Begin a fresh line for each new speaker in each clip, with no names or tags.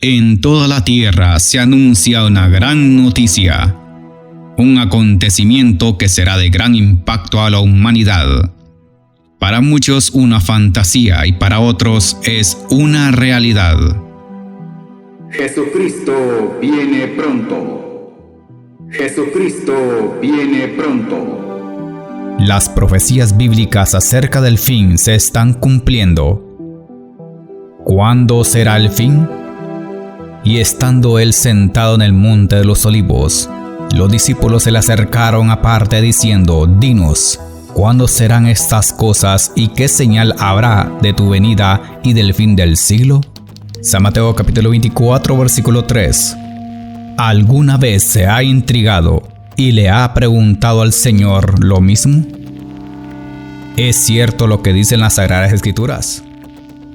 En toda la tierra se anuncia una gran noticia, un acontecimiento que será de gran impacto a la humanidad. Para muchos una fantasía y para otros es una realidad.
Jesucristo viene pronto. Jesucristo viene pronto.
Las profecías bíblicas acerca del fin se están cumpliendo. ¿Cuándo será el fin? Y estando él sentado en el monte de los olivos, los discípulos se le acercaron aparte diciendo: Dinos, ¿cuándo serán estas cosas y qué señal habrá de tu venida y del fin del siglo? San Mateo capítulo 24 versículo 3. ¿Alguna vez se ha intrigado y le ha preguntado al Señor lo mismo? ¿Es cierto lo que dicen las Sagradas Escrituras?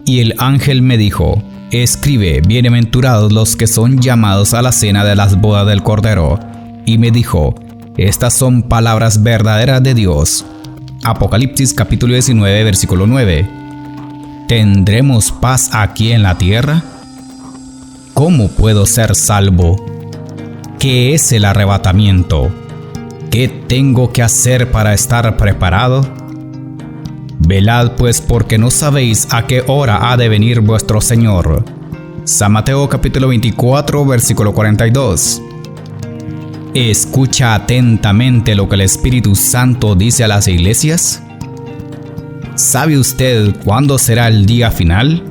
Y el ángel me dijo: Escribe, bienaventurados los que son llamados a la cena de las bodas del Cordero. Y me dijo: Estas son palabras verdaderas de Dios. Apocalipsis capítulo 19 versículo 9. ¿Tendremos paz aquí en la tierra? ¿Cómo puedo ser salvo? ¿Qué es el arrebatamiento? ¿Qué tengo que hacer para estar preparado? Velad pues, porque no sabéis a qué hora ha de venir vuestro Señor. San Mateo capítulo 24 versículo 42. ¿Escucha atentamente lo que el Espíritu Santo dice a las iglesias? ¿Sabe usted cuándo será el día final?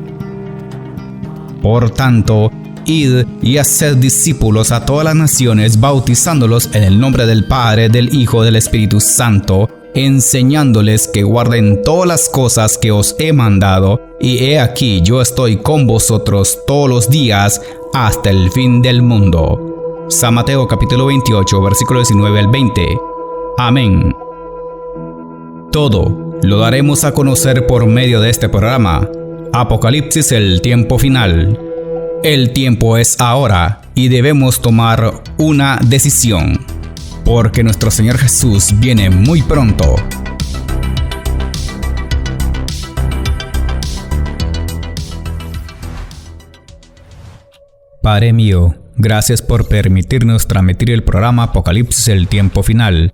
Por tanto, id y haced discípulos a todas las naciones, bautizándolos en el nombre del Padre, del Hijo, del Espíritu Santo, enseñándoles que guarden todas las cosas que os he mandado, y he aquí yo estoy con vosotros todos los días hasta el fin del mundo. San Mateo capítulo 28 versículo 19 al 20. Amén. Todo lo daremos a conocer por medio de este programa. Apocalipsis, el tiempo final. El tiempo es ahora y debemos tomar una decisión, porque nuestro Señor Jesús viene muy pronto. Padre mío, gracias por permitirnos transmitir el programa Apocalipsis, el tiempo final.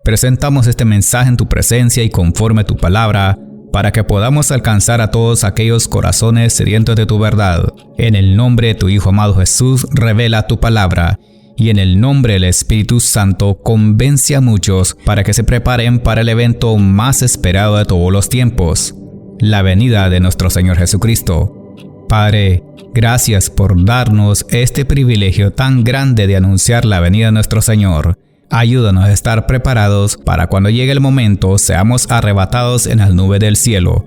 Presentamos este mensaje en tu presencia y conforme a tu palabra, para que podamos alcanzar a todos aquellos corazones sedientos de tu verdad. En el nombre de tu Hijo amado Jesús, revela tu palabra. Y en el nombre del Espíritu Santo, convence a muchos para que se preparen para el evento más esperado de todos los tiempos, la venida de nuestro Señor Jesucristo. Padre, gracias por darnos este privilegio tan grande de anunciar la venida de nuestro Señor. Ayúdanos a estar preparados para cuando llegue el momento seamos arrebatados en las nubes del cielo.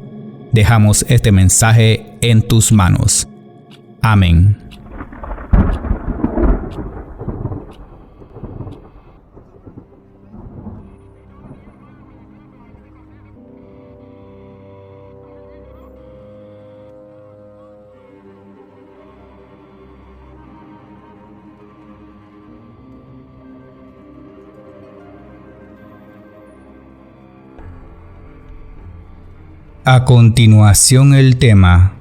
Dejamos este mensaje en tus manos. Amén. A continuación el tema: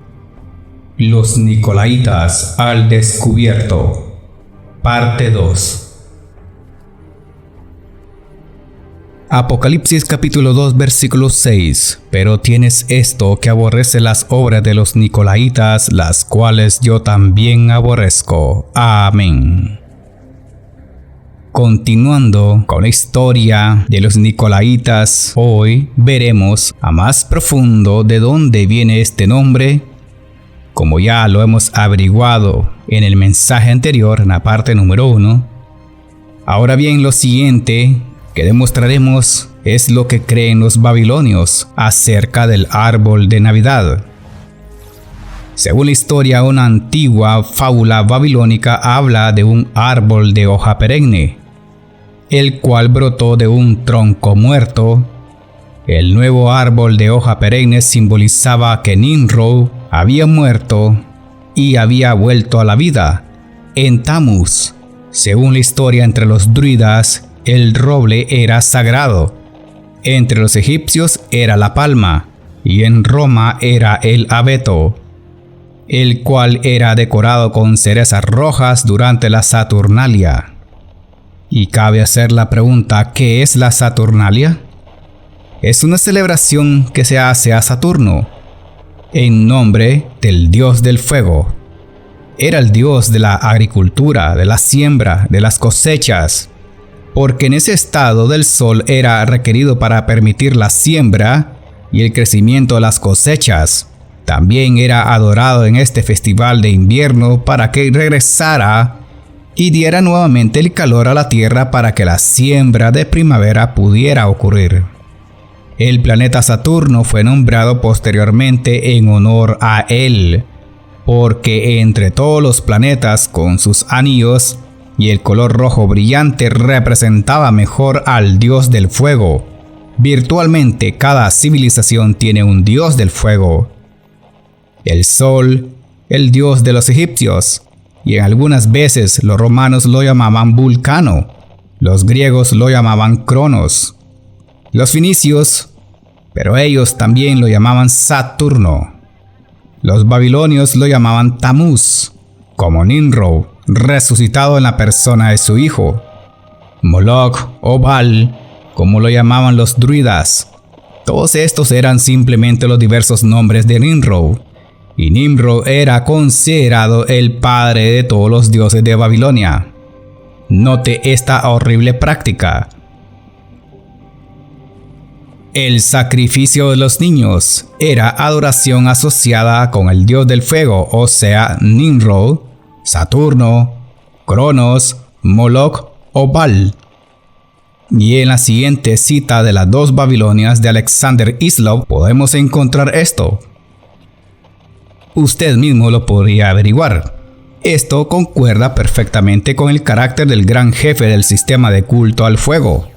Los Nicolaitas al descubierto, parte 2. Apocalipsis capítulo 2 versículo 6. Pero tienes esto, que aborrece las obras de los Nicolaitas, las cuales yo también aborrezco. Amén. Continuando con la historia de los Nicolaitas, hoy veremos a más profundo de dónde viene este nombre, como ya lo hemos averiguado en el mensaje anterior, en la parte número 1. Ahora bien, lo siguiente que demostraremos es lo que creen los babilonios acerca del árbol de Navidad. Según la historia, una antigua fábula babilónica habla de un árbol de hoja perenne, el cual brotó de un tronco muerto. El nuevo árbol de hoja perenne simbolizaba que Nimrod había muerto y había vuelto a la vida en Tammuz. Según la historia, entre los druidas, el roble era sagrado. Entre los egipcios era la palma y en Roma era el abeto. el cual era decorado con cerezas rojas durante la Saturnalia. Y cabe hacer la pregunta, ¿qué es la Saturnalia? Es una celebración que se hace a Saturno, en nombre del dios del fuego. Era el dios de la agricultura, de la siembra, de las cosechas, porque en ese estado del sol era requerido para permitir la siembra y el crecimiento de las cosechas. También era adorado en este festival de invierno para que regresara y diera nuevamente el calor a la tierra para que la siembra de primavera pudiera ocurrir. El planeta Saturno fue nombrado posteriormente en honor a él, porque entre todos los planetas con sus anillos y el color rojo brillante representaba mejor al dios del fuego. Virtualmente cada civilización tiene un dios del fuego. El sol, el dios de los egipcios, y en algunas veces los romanos lo llamaban Vulcano, los griegos lo llamaban Cronos, los fenicios, pero ellos también lo llamaban Saturno. Los babilonios lo llamaban Tamuz, como Nimrod, resucitado en la persona de su hijo. Moloch o Baal, como lo llamaban los druidas. Todos estos eran simplemente los diversos nombres de Nimrod, y Nimrod era considerado el padre de todos los dioses de Babilonia. Note esta horrible práctica. El sacrificio de los niños era adoración asociada con el dios del fuego, o sea, Nimrod, Saturno, Cronos, Moloch o Baal. Y en la siguiente cita de las dos Babilonias de Alexander Hislop podemos encontrar esto. Usted mismo lo podría averiguar. Esto concuerda perfectamente con el carácter del gran jefe del sistema de culto al fuego,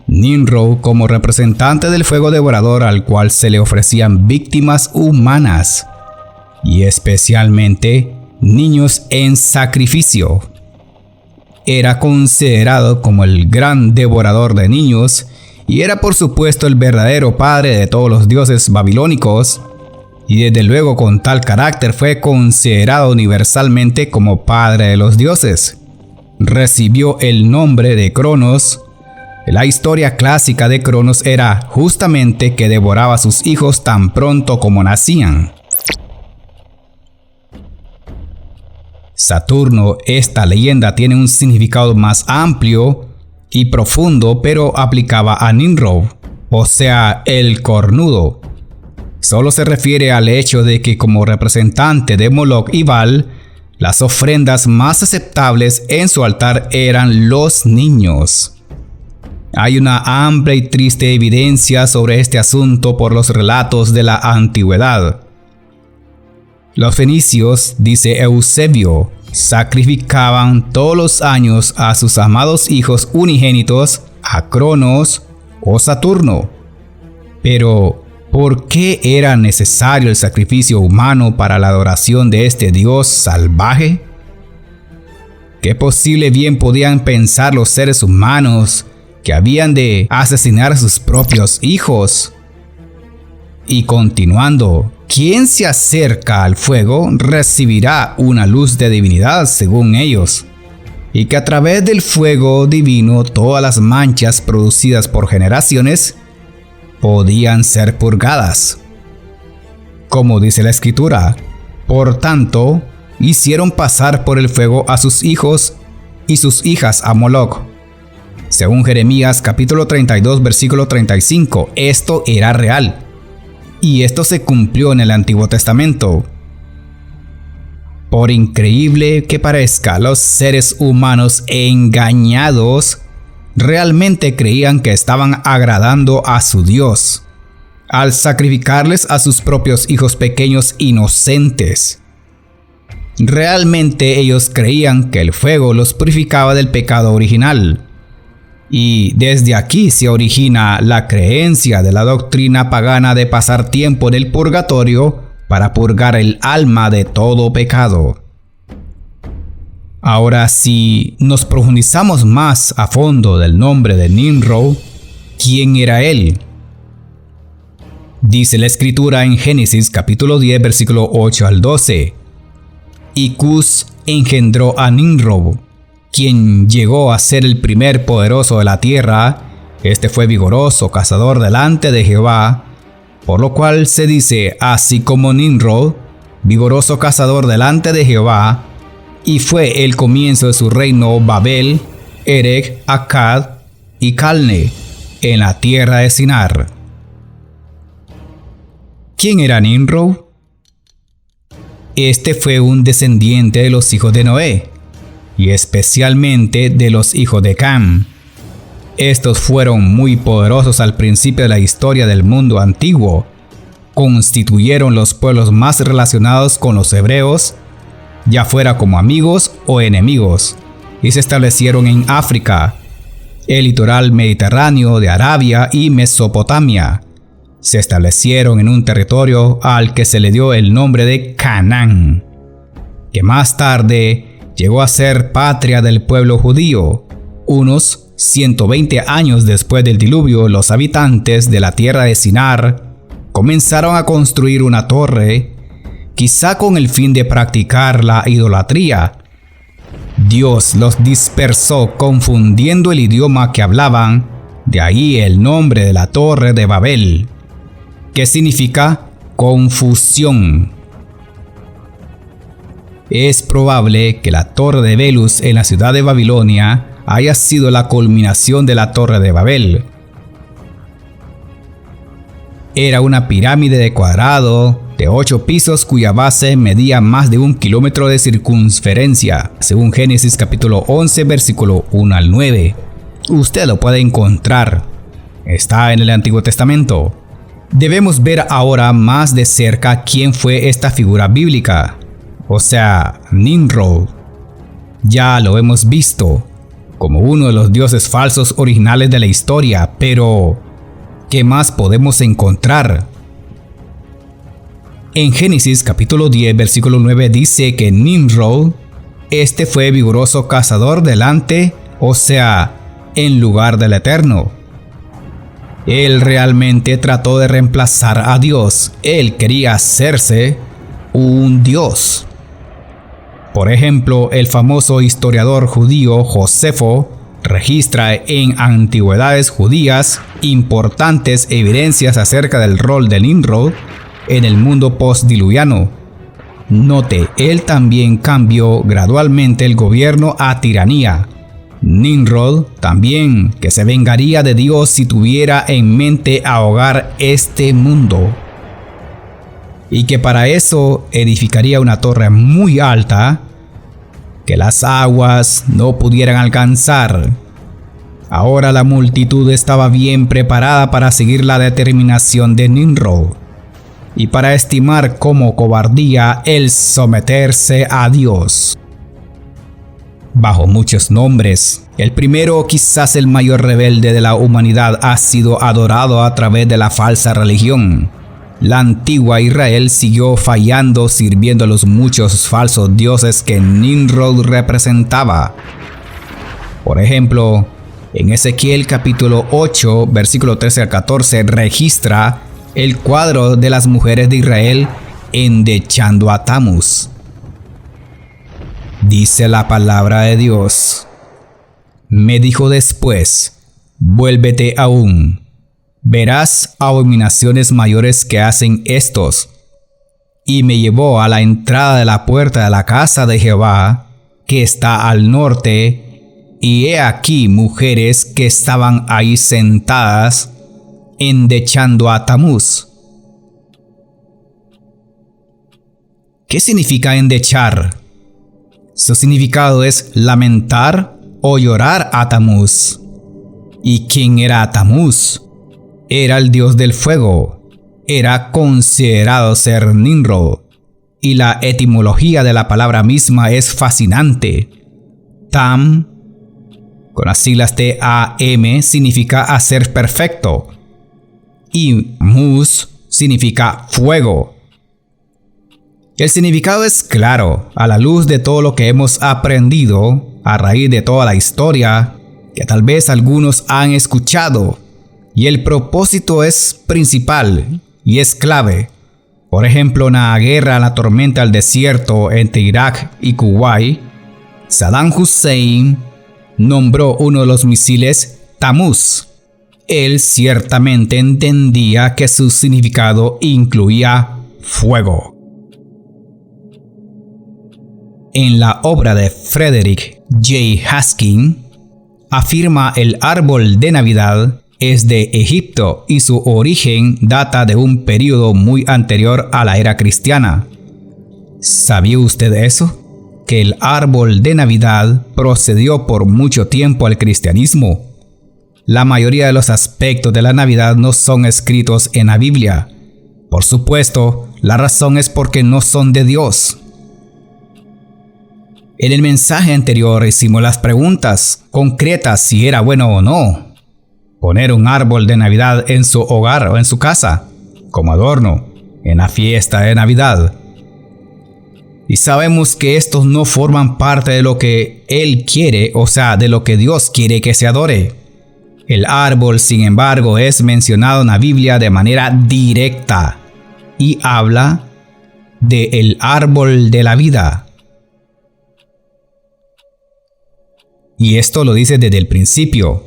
Nimrod, como representante del fuego devorador al cual se le ofrecían víctimas humanas, y especialmente niños en sacrificio. Era considerado como el gran devorador de niños y era por supuesto el verdadero padre de todos los dioses babilónicos, y desde luego con tal carácter fue considerado universalmente como padre de los dioses. Recibió el nombre de Cronos. La historia clásica de Cronos era justamente que devoraba a sus hijos tan pronto como nacían. Saturno, esta leyenda tiene un significado más amplio y profundo, pero aplicaba a Nimrod, o sea, el cornudo. Solo se refiere al hecho de que como representante de Moloch y Baal, las ofrendas más aceptables en su altar eran los niños. Hay una amplia y triste evidencia sobre este asunto por los relatos de la antigüedad. Los fenicios, dice Eusebio, sacrificaban todos los años a sus amados hijos unigénitos a Cronos o Saturno. Pero, ¿por qué era necesario el sacrificio humano para la adoración de este dios salvaje? ¿Qué posible bien podían pensar los seres humanos que habían de asesinar a sus propios hijos? Y continuando, quien se acerca al fuego recibirá una luz de divinidad según ellos, y que a través del fuego divino todas las manchas producidas por generaciones podían ser purgadas. Como dice la escritura, por tanto, hicieron pasar por el fuego a sus hijos y sus hijas a Moloch. Según Jeremías capítulo 32 versículo 35, esto era real. Y esto se cumplió en el Antiguo Testamento. Por increíble que parezca, los seres humanos engañados realmente creían que estaban agradando a su Dios al sacrificarles a sus propios hijos pequeños inocentes. Realmente ellos creían que el fuego los purificaba del pecado original. Y desde aquí se origina la creencia de la doctrina pagana de pasar tiempo en el purgatorio para purgar el alma de todo pecado. Ahora, si nos profundizamos más a fondo del nombre de Nimrod, ¿quién era él? Dice la escritura en Génesis capítulo 10 versículo 8 al 12, y Cus engendró a Nimrod, quien llegó a ser el primer poderoso de la tierra. Este fue vigoroso cazador delante de Jehová, por lo cual se dice, así como Nimrod, vigoroso cazador delante de Jehová, y fue el comienzo de su reino Babel, Erech, Akkad y Calne, en la tierra de Sinar. ¿Quién era Nimrod? Este fue un descendiente de los hijos de Noé, y especialmente de los hijos de Cam. Estos fueron muy poderosos al principio de la historia del mundo antiguo. Constituyeron los pueblos más relacionados con los hebreos, ya fuera como amigos o enemigos, y se establecieron en África, el litoral mediterráneo de Arabia y Mesopotamia. Se establecieron en un territorio al que se le dio el nombre de Canaán, que más tarde llegó a ser patria del pueblo judío. Unos 120 años después del diluvio, los habitantes de la tierra de Sinar comenzaron a construir una torre, quizá con el fin de practicar la idolatría. Dios los dispersó confundiendo el idioma que hablaban, de ahí el nombre de la torre de Babel, que significa confusión. Es probable que la torre de Belus en la ciudad de Babilonia haya sido la culminación de la torre de Babel. Era una pirámide de cuadrado de 8 pisos cuya base medía más de 1 kilómetro de circunferencia, según Génesis capítulo 11 versículo 1 al 9. Usted lo puede encontrar. Está en el Antiguo Testamento. Debemos ver ahora más de cerca quién fue esta figura bíblica, o sea, Nimrod. Ya lo hemos visto como uno de los dioses falsos originales de la historia, pero ¿qué más podemos encontrar? En Génesis capítulo 10 versículo 9 dice que Nimrod, este fue vigoroso cazador delante, o sea, en lugar del Eterno. Él realmente trató de reemplazar a Dios. Él quería hacerse un dios. Por ejemplo, el famoso historiador judío Josefo registra en Antigüedades Judías importantes evidencias acerca del rol de Nimrod en el mundo postdiluviano. Note, él también cambió gradualmente el gobierno a tiranía. Nimrod también, que se vengaría de Dios si tuviera en mente ahogar este mundo, y que para eso edificaría una torre muy alta que las aguas no pudieran alcanzar. Ahora la multitud estaba bien preparada para seguir la determinación de Nimrod y para estimar como cobardía el someterse a Dios. Bajo muchos nombres, el primero, quizás el mayor rebelde de la humanidad, ha sido adorado a través de la falsa religión. La antigua Israel siguió fallando sirviendo a los muchos falsos dioses que Nimrod representaba. Por ejemplo, en Ezequiel capítulo 8, versículo 13 al 14, registra el cuadro de las mujeres de Israel endechando a Tamuz. Dice la palabra de Dios: me dijo después, vuélvete aún, verás abominaciones mayores que hacen estos. Y me llevó a la entrada de la puerta de la casa de Jehová, que está al norte, y he aquí mujeres que estaban ahí sentadas, endechando a Tamuz. ¿Qué significa endechar? Su significado es lamentar o llorar a Tamuz. ¿Y quién era Tamuz? Era el dios del fuego. Era considerado ser Nimrod. Y la etimología de la palabra misma es fascinante. Tam, con las siglas T-A-M, significa hacer perfecto. Y Mus significa fuego. El significado es claro, a la luz de todo lo que hemos aprendido, a raíz de toda la historia, que tal vez algunos han escuchado, y el propósito es principal y es clave. Por ejemplo, en la guerra, la tormenta del desierto entre Irak y Kuwait, Saddam Hussein nombró uno de los misiles Tamuz. Él ciertamente entendía que su significado incluía fuego. En la obra de Frederick J. Haskin, afirma el árbol de Navidad es de Egipto y su origen data de un periodo muy anterior a la era cristiana. ¿Sabía usted eso? Que el árbol de Navidad procedió por mucho tiempo al cristianismo. La mayoría de los aspectos de la Navidad no son escritos en la Biblia. Por supuesto, la razón es porque no son de Dios. En el mensaje anterior hicimos las preguntas concretas si era bueno o no poner un árbol de Navidad en su hogar o en su casa, como adorno, en la fiesta de Navidad. Y sabemos que estos no forman parte de lo que Él quiere, o sea, de lo que Dios quiere que se adore. El árbol, sin embargo, es mencionado en la Biblia de manera directa y habla del árbol de la vida. Y esto lo dice desde el principio.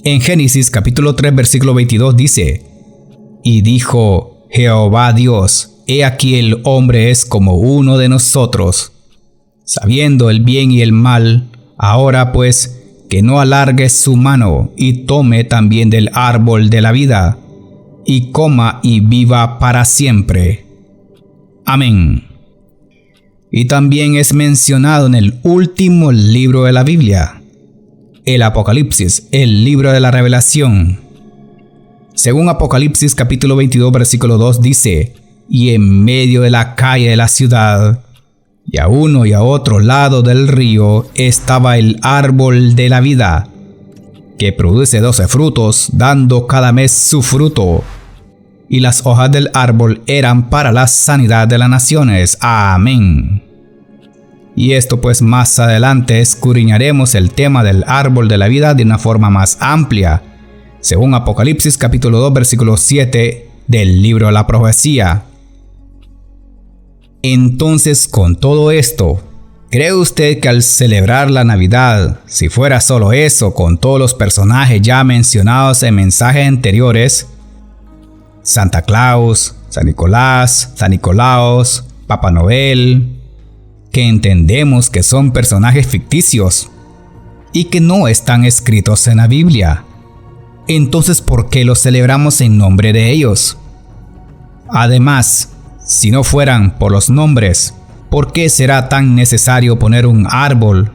En Génesis capítulo 3 versículo 22 dice: Y dijo Jehová Dios, he aquí el hombre es como uno de nosotros, sabiendo el bien y el mal. Ahora pues, que no alargue su mano y tome también del árbol de la vida, y coma y viva para siempre. Amén. Y también es mencionado en el último libro de la Biblia, el Apocalipsis, el libro de la revelación. Según Apocalipsis capítulo 22 versículo 2 dice: Y en medio de la calle de la ciudad, y a uno y a otro lado del río, estaba el árbol de la vida, que produce 12 frutos, dando cada mes su fruto. Y las hojas del árbol eran para la sanidad de las naciones. Amén. Y esto pues más adelante escudriñaremos el tema del árbol de la vida de una forma más amplia, según Apocalipsis capítulo 2 versículo 7 del libro de la profecía. Entonces, con todo esto, ¿cree usted que al celebrar la Navidad, si fuera solo eso, con todos los personajes ya mencionados en mensajes anteriores, Santa Claus, San Nicolás, San Nicolaos, Papá Noel, que entendemos que son personajes ficticios y que no están escritos en la Biblia, entonces ¿por qué los celebramos en nombre de ellos? Además, si no fueran por los nombres, ¿por qué será tan necesario poner un árbol?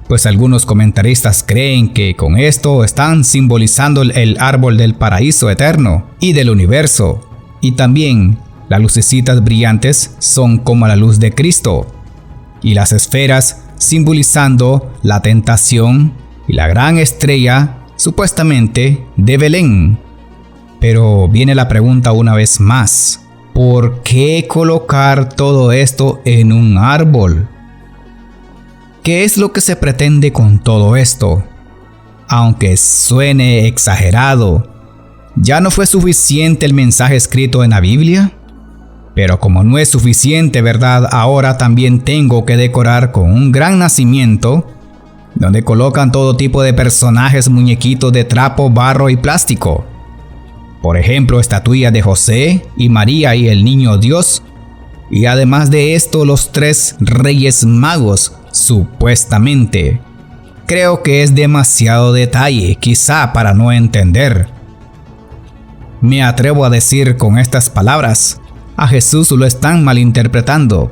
Pues algunos comentaristas creen que con esto están simbolizando el árbol del paraíso eterno y del universo. Y también las lucecitas brillantes son como la luz de Cristo, y las esferas simbolizando la tentación y la gran estrella supuestamente de Belén. Pero viene la pregunta una vez más: ¿por qué colocar todo esto en un árbol? ¿Qué es lo que se pretende con todo esto? Aunque suene exagerado, ¿ya no fue suficiente el mensaje escrito en la Biblia? Pero como no es suficiente, ¿verdad? Ahora también tengo que decorar con un gran nacimiento, donde colocan todo tipo de personajes, muñequitos de trapo, barro y plástico. Por ejemplo, estatuillas de José y María y el niño Dios. Y además de esto, los 3 reyes magos, supuestamente. Creo que es demasiado detalle, quizá para no entender. Me atrevo a decir con estas palabras: a Jesús lo están malinterpretando.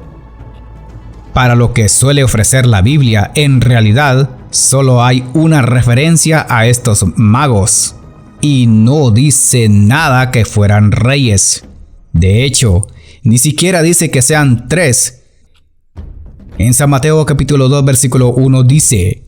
Para lo que suele ofrecer la Biblia, en realidad, solo hay una referencia a estos magos. Y no dice nada que fueran reyes. De hecho, ni siquiera dice que sean 3. En San Mateo capítulo 2 versículo 1 dice: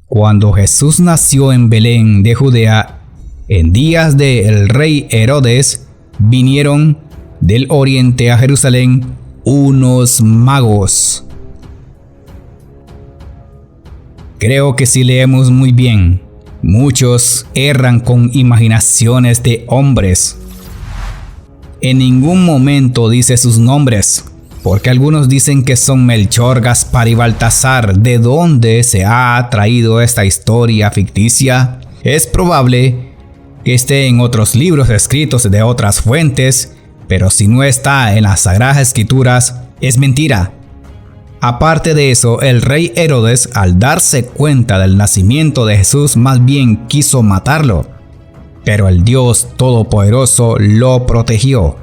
Cuando Jesús nació en Belén de Judea, en días del rey Herodes, vinieron del oriente a Jerusalén unos magos. Creo que si leemos muy bien, muchos erran con imaginaciones de hombres. En ningún momento dice sus nombres, porque algunos dicen que son Melchor, Gaspar y Baltasar. ¿De dónde se ha traído esta historia ficticia? Es probable que esté en otros libros escritos de otras fuentes, pero si no está en las Sagradas Escrituras, es mentira. Aparte de eso, el rey Herodes, al darse cuenta del nacimiento de Jesús, más bien quiso matarlo, pero el Dios Todopoderoso lo protegió.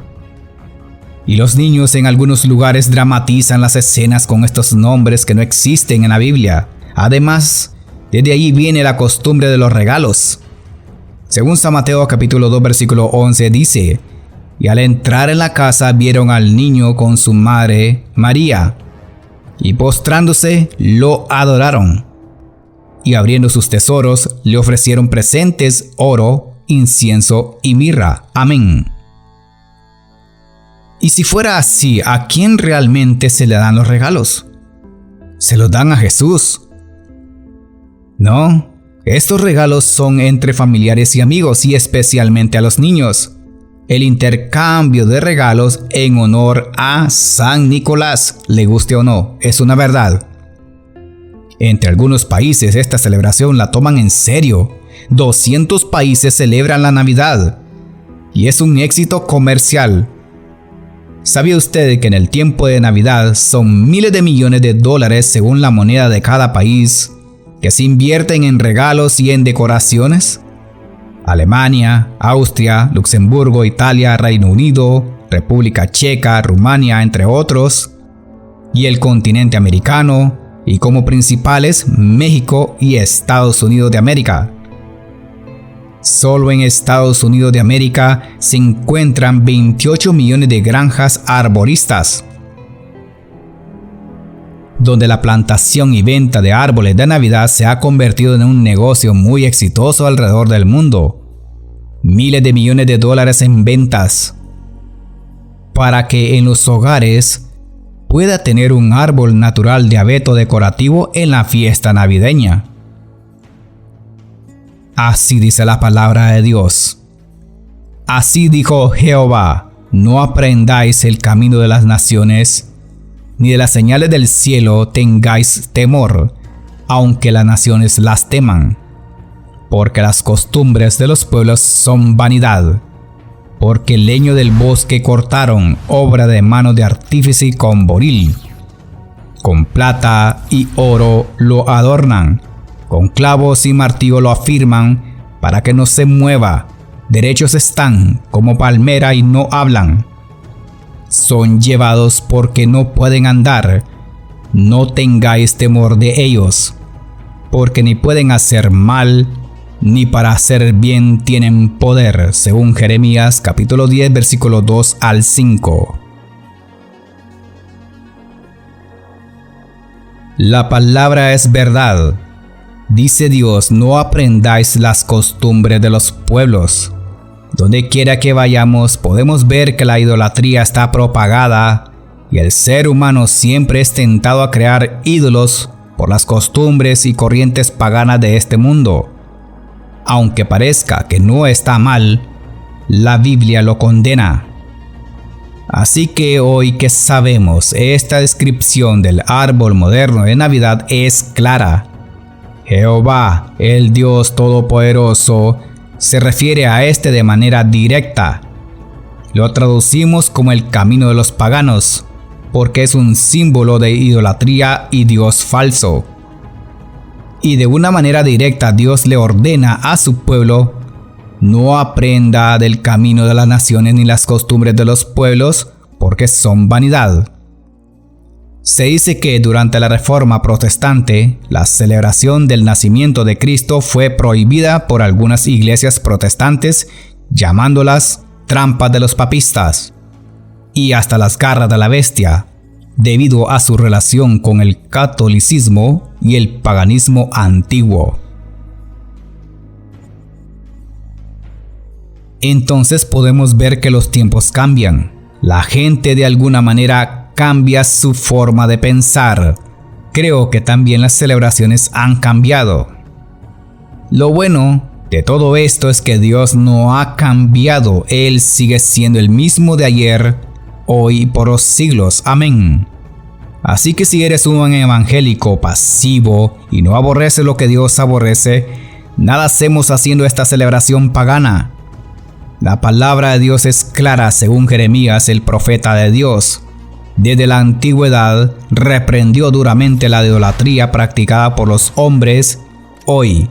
Y los niños en algunos lugares dramatizan las escenas con estos nombres que no existen en la Biblia. Además, desde allí viene la costumbre de los regalos. Según San Mateo capítulo 2 versículo 11 dice: y al entrar en la casa vieron al niño con su madre María, y postrándose lo adoraron, y abriendo sus tesoros le ofrecieron presentes, oro, incienso y mirra. Amén. Y si fuera así, ¿a quién realmente se le dan los regalos? ¿Se los dan a Jesús? No, estos regalos son entre familiares y amigos, y especialmente a los niños. El intercambio de regalos en honor a San Nicolás, le guste o no, es una verdad. Entre algunos países esta celebración la toman en serio. 200 países celebran la Navidad y es un éxito comercial. ¿Sabía usted que en el tiempo de Navidad son miles de millones de dólares según la moneda de cada país que se invierten en regalos y en decoraciones? Alemania, Austria, Luxemburgo, Italia, Reino Unido, República Checa, Rumania, entre otros, y el continente americano, y como principales México y Estados Unidos de América. Solo en Estados Unidos de América se encuentran 28 millones de granjas arboristas, donde la plantación y venta de árboles de Navidad se ha convertido en un negocio muy exitoso alrededor del mundo. Miles de millones de dólares en ventas, para que en los hogares pueda tener un árbol natural de abeto decorativo en la fiesta navideña. Así dice la palabra de Dios. Así dijo Jehová: no aprendáis el camino de las naciones, ni de las señales del cielo tengáis temor, aunque las naciones las teman. Porque las costumbres de los pueblos son vanidad. Porque el leño del bosque cortaron, obra de mano de artífice con boril. Con plata y oro lo adornan, con clavos y martillo lo afirman, para que no se mueva. Derechos están como palmera y no hablan. Son llevados porque no pueden andar. No tengáis temor de ellos, porque ni pueden hacer mal, ni para hacer bien tienen poder, según Jeremías capítulo 10 versículo 2 al 5. La palabra es verdad. Dice Dios: no aprendáis las costumbres de los pueblos. Donde quiera que vayamos podemos ver que la idolatría está propagada y el ser humano siempre es tentado a crear ídolos por las costumbres y corrientes paganas de este mundo. Aunque parezca que no está mal, la Biblia lo condena. Así que hoy que sabemos, esta descripción del árbol moderno de Navidad es clara. Jehová, el Dios Todopoderoso, se refiere a este de manera directa. Lo traducimos como el camino de los paganos, porque es un símbolo de idolatría y Dios falso. Y de una manera directa Dios le ordena a su pueblo: no aprenda del camino de las naciones ni las costumbres de los pueblos, porque son vanidad. Se dice que durante la Reforma Protestante, la celebración del nacimiento de Cristo fue prohibida por algunas iglesias protestantes, llamándolas trampas de los papistas, y hasta las garras de la bestia, debido a su relación con el catolicismo y el paganismo antiguo. Entonces podemos ver que los tiempos cambian. La gente de alguna manera cambia su forma de pensar. Creo que también las celebraciones han cambiado. Lo bueno de todo esto es que Dios no ha cambiado. Él sigue siendo el mismo de ayer, hoy y por los siglos. Amén. Así que si eres un evangélico pasivo y no aborreces lo que Dios aborrece, nada hacemos haciendo esta celebración pagana. La palabra de Dios es clara según Jeremías, el profeta de Dios. Desde la antigüedad reprendió duramente la idolatría practicada por los hombres. Hoy,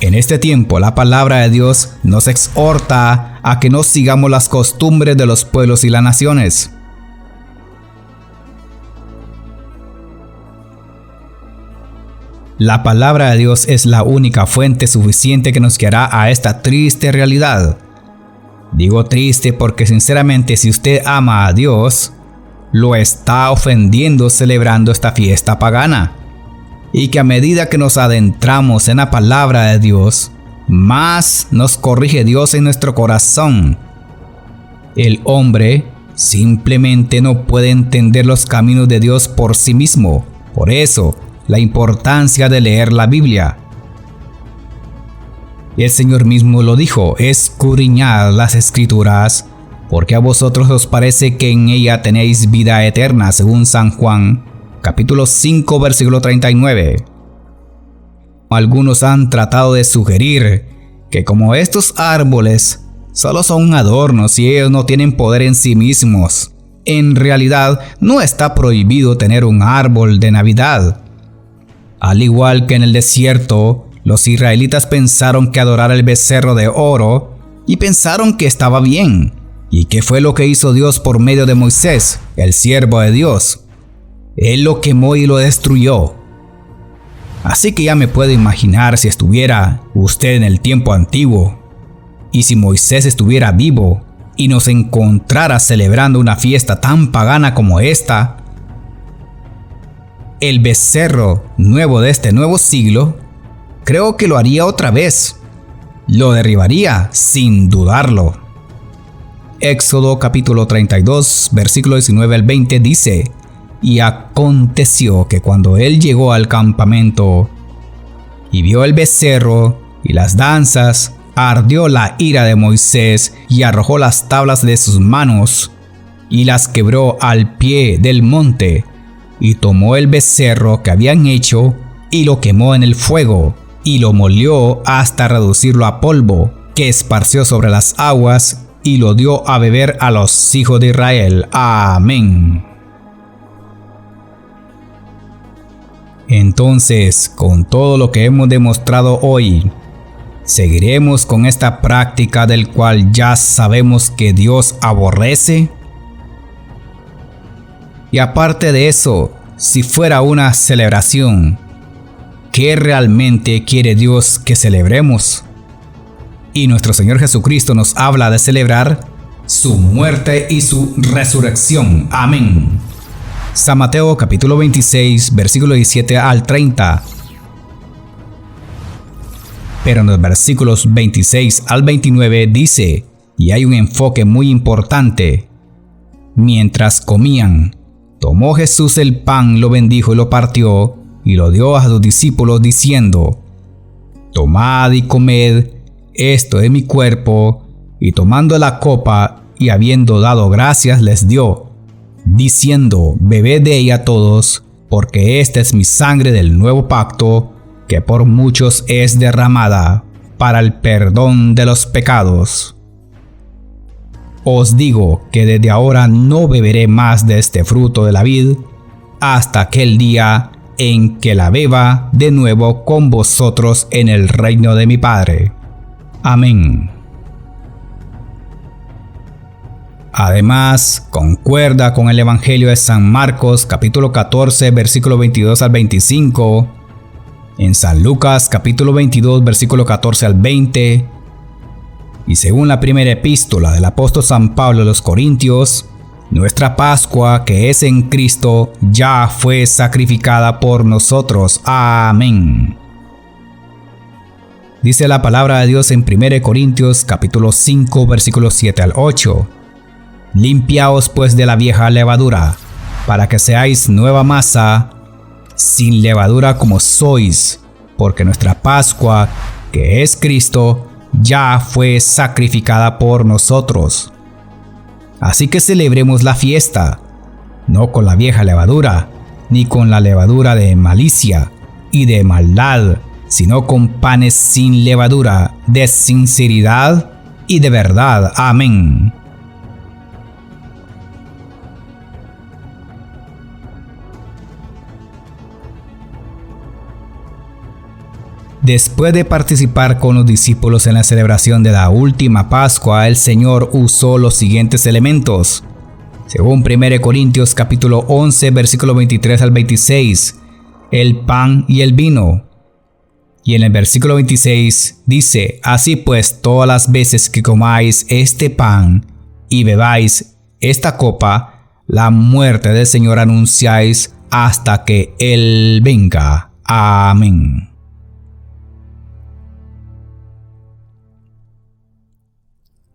en este tiempo, la palabra de Dios nos exhorta a que no sigamos las costumbres de los pueblos y las naciones. La palabra de Dios es la única fuente suficiente que nos guiará a esta triste realidad. Digo triste porque sinceramente si usted ama a Dios, lo está ofendiendo celebrando esta fiesta pagana. Y que a medida que nos adentramos en la palabra de Dios, más nos corrige Dios en nuestro corazón. El hombre simplemente no puede entender los caminos de Dios por sí mismo. Por eso, la importancia de leer la Biblia. El Señor mismo lo dijo: escudriñad las Escrituras, porque a vosotros os parece que en ella tenéis vida eterna, según San Juan, capítulo 5, versículo 39. Algunos han tratado de sugerir que como estos árboles solo son adornos y ellos no tienen poder en sí mismos, en realidad no está prohibido tener un árbol de Navidad. Al igual que en el desierto, los israelitas pensaron que adorar el becerro de oro y pensaron que estaba bien. ¿Y qué fue lo que hizo Dios por medio de Moisés, el siervo de Dios? Él lo quemó y lo destruyó. Así que ya me puedo imaginar si estuviera usted en el tiempo antiguo y si Moisés estuviera vivo y nos encontrara celebrando una fiesta tan pagana como esta. El becerro nuevo de este nuevo siglo, creo que lo haría otra vez. Lo derribaría sin dudarlo. Éxodo capítulo 32, versículo 19 al 20 dice: y aconteció que cuando él llegó al campamento y vio el becerro y las danzas, ardió la ira de Moisés y arrojó las tablas de sus manos y las quebró al pie del monte. Y tomó el becerro que habían hecho y lo quemó en el fuego y lo molió hasta reducirlo a polvo, que esparció sobre las aguas y lo dio a beber a los hijos de Israel. Amén. Entonces, con todo lo que hemos demostrado hoy, ¿seguiremos con esta práctica del cual ya sabemos que Dios aborrece? Y aparte de eso, si fuera una celebración, ¿qué realmente quiere Dios que celebremos? Y nuestro Señor Jesucristo nos habla de celebrar su muerte y su resurrección. Amén. San Mateo capítulo 26, versículo 17 al 30. Pero en los versículos 26 al 29 dice, y hay un enfoque muy importante: mientras comían, tomó Jesús el pan, lo bendijo y lo partió, y lo dio a sus discípulos diciendo: tomad y comed, esto es mi cuerpo. Y tomando la copa, y habiendo dado gracias, les dio, diciendo: bebed de ella todos, porque esta es mi sangre del nuevo pacto, que por muchos es derramada para el perdón de los pecados. Os digo que desde ahora no beberé más de este fruto de la vid, hasta aquel día en que la beba de nuevo con vosotros en el reino de mi Padre. Amén. Además, concuerda con el Evangelio de San Marcos, capítulo 14, versículo 22 al 25, en San Lucas, capítulo 22, versículo 14 al 20, y según la primera epístola del apóstol San Pablo a los Corintios, nuestra Pascua, que es en Cristo, ya fue sacrificada por nosotros. Amén. Dice la palabra de Dios en 1 Corintios capítulo 5, versículos 7 al 8. Limpiaos pues de la vieja levadura, para que seáis nueva masa, sin levadura como sois, porque nuestra Pascua, que es Cristo, ya fue sacrificada por nosotros. Así que celebremos la fiesta, no con la vieja levadura, ni con la levadura de malicia y de maldad, sino con panes sin levadura, de sinceridad y de verdad. Amén. Después de participar con los discípulos en la celebración de la última Pascua, el Señor usó los siguientes elementos. Según 1 Corintios capítulo 11, versículo 23 al 26, el pan y el vino. Y en el versículo 26 dice: así pues, todas las veces que comáis este pan y bebáis esta copa, la muerte del Señor anunciáis hasta que Él venga. Amén.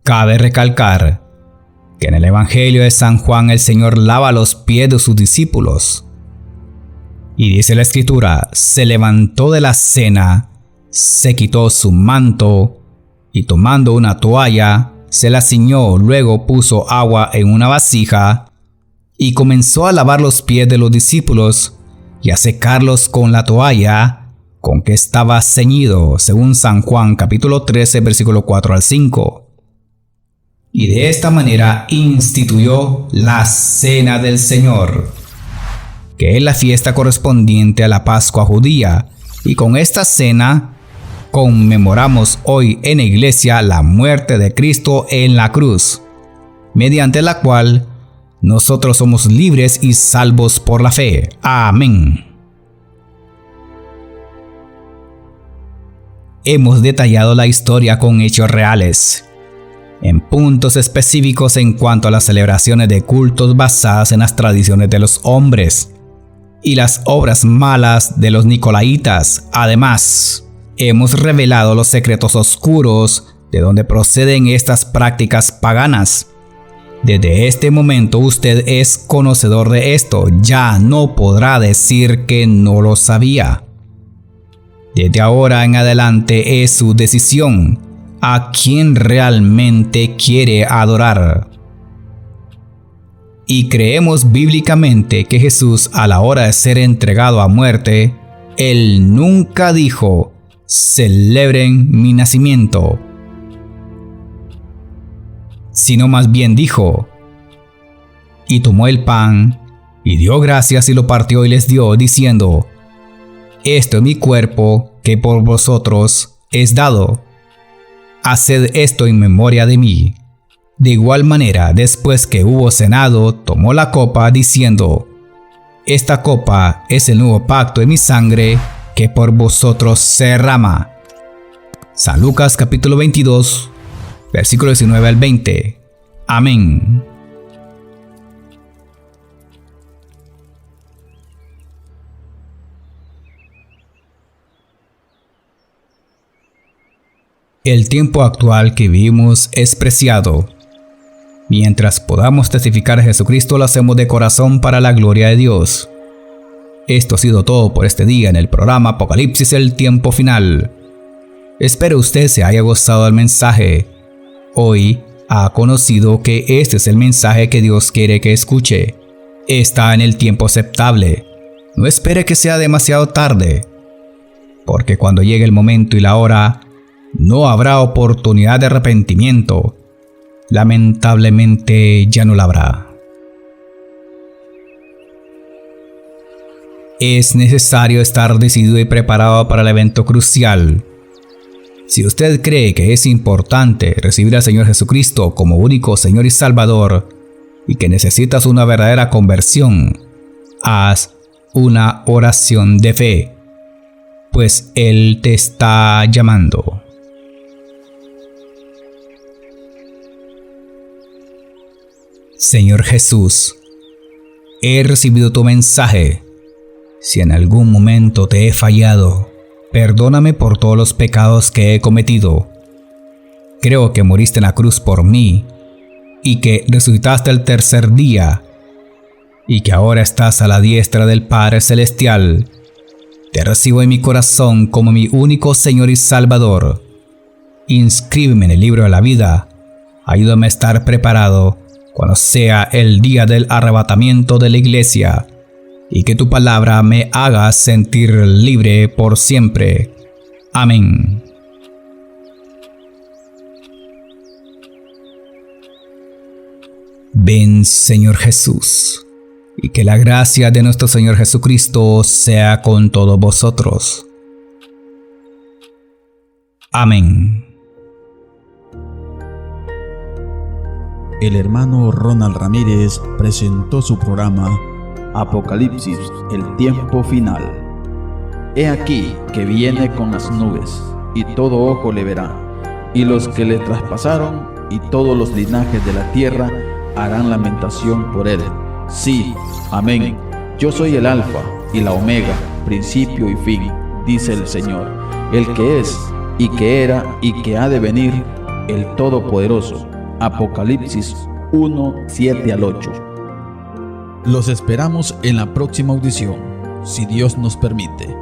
Cabe recalcar que en el Evangelio de San Juan el Señor lava los pies de sus discípulos. Y dice la Escritura: se levantó de la cena, se quitó su manto y tomando una toalla, se la ciñó, luego puso agua en una vasija y comenzó a lavar los pies de los discípulos y a secarlos con la toalla con que estaba ceñido, según San Juan capítulo 13, versículo 4 al 5. Y de esta manera instituyó la Cena del Señor, que es la fiesta correspondiente a la Pascua judía, y con esta cena conmemoramos hoy en la iglesia la muerte de Cristo en la cruz, mediante la cual nosotros somos libres y salvos por la fe. Amén. Hemos detallado la historia con hechos reales, en puntos específicos en cuanto a las celebraciones de cultos basadas en las tradiciones de los hombres y las obras malas de los nicolaitas. Además, hemos revelado los secretos oscuros de donde proceden estas prácticas paganas. Desde este momento usted es conocedor de esto, ya no podrá decir que no lo sabía. Desde ahora en adelante es su decisión a quien realmente quiere adorar. Y creemos bíblicamente que Jesús, a la hora de ser entregado a muerte, Él nunca dijo: celebren mi nacimiento, sino más bien dijo: y tomó el pan, y dio gracias y lo partió y les dio, diciendo: esto es mi cuerpo que por vosotros es dado. Haced esto en memoria de mí. De igual manera, después que hubo cenado, tomó la copa, diciendo: esta copa es el nuevo pacto en mi sangre, que por vosotros se derrama. San Lucas capítulo 22, versículo 19 al 20. Amén. El tiempo actual que vivimos es preciado. Mientras podamos testificar a Jesucristo, lo hacemos de corazón para la gloria de Dios. Esto ha sido todo por este día en el programa Apocalipsis, el tiempo final. Espero usted se haya gozado del mensaje. Hoy ha conocido que este es el mensaje que Dios quiere que escuche. Está en el tiempo aceptable. No espere que sea demasiado tarde, porque cuando llegue el momento y la hora, no habrá oportunidad de arrepentimiento. Lamentablemente ya no la habrá. Es necesario estar decidido y preparado para el evento crucial. Si usted cree que es importante recibir al Señor Jesucristo como único Señor y Salvador, y que necesitas una verdadera conversión, haz una oración de fe, pues Él te está llamando. Señor Jesús, he recibido tu mensaje. Si en algún momento te he fallado, perdóname por todos los pecados que he cometido. Creo que moriste en la cruz por mí y que resucitaste el tercer día y que ahora estás a la diestra del Padre Celestial. Te recibo en mi corazón como mi único Señor y Salvador. Inscríbeme en el libro de la vida. Ayúdame a estar preparado cuando sea el día del arrebatamiento de la iglesia, y que tu palabra me haga sentir libre por siempre. Amén. Ven, Señor Jesús, y que la gracia de nuestro Señor Jesucristo sea con todos vosotros. Amén.
El hermano Ronald Ramírez presentó su programa Apocalipsis, el tiempo final. He aquí que viene con las nubes, y todo ojo le verá, y los que le traspasaron, y todos los linajes de la tierra harán lamentación por él. Sí, amén. Yo soy el Alfa y la Omega, principio y fin, dice el Señor, el que es, y que era, y que ha de venir, el Todopoderoso. Apocalipsis 1, 7 al 8. Los esperamos en la próxima audición, si Dios nos permite.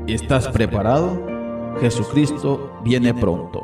¿Estás preparado? Jesucristo viene pronto.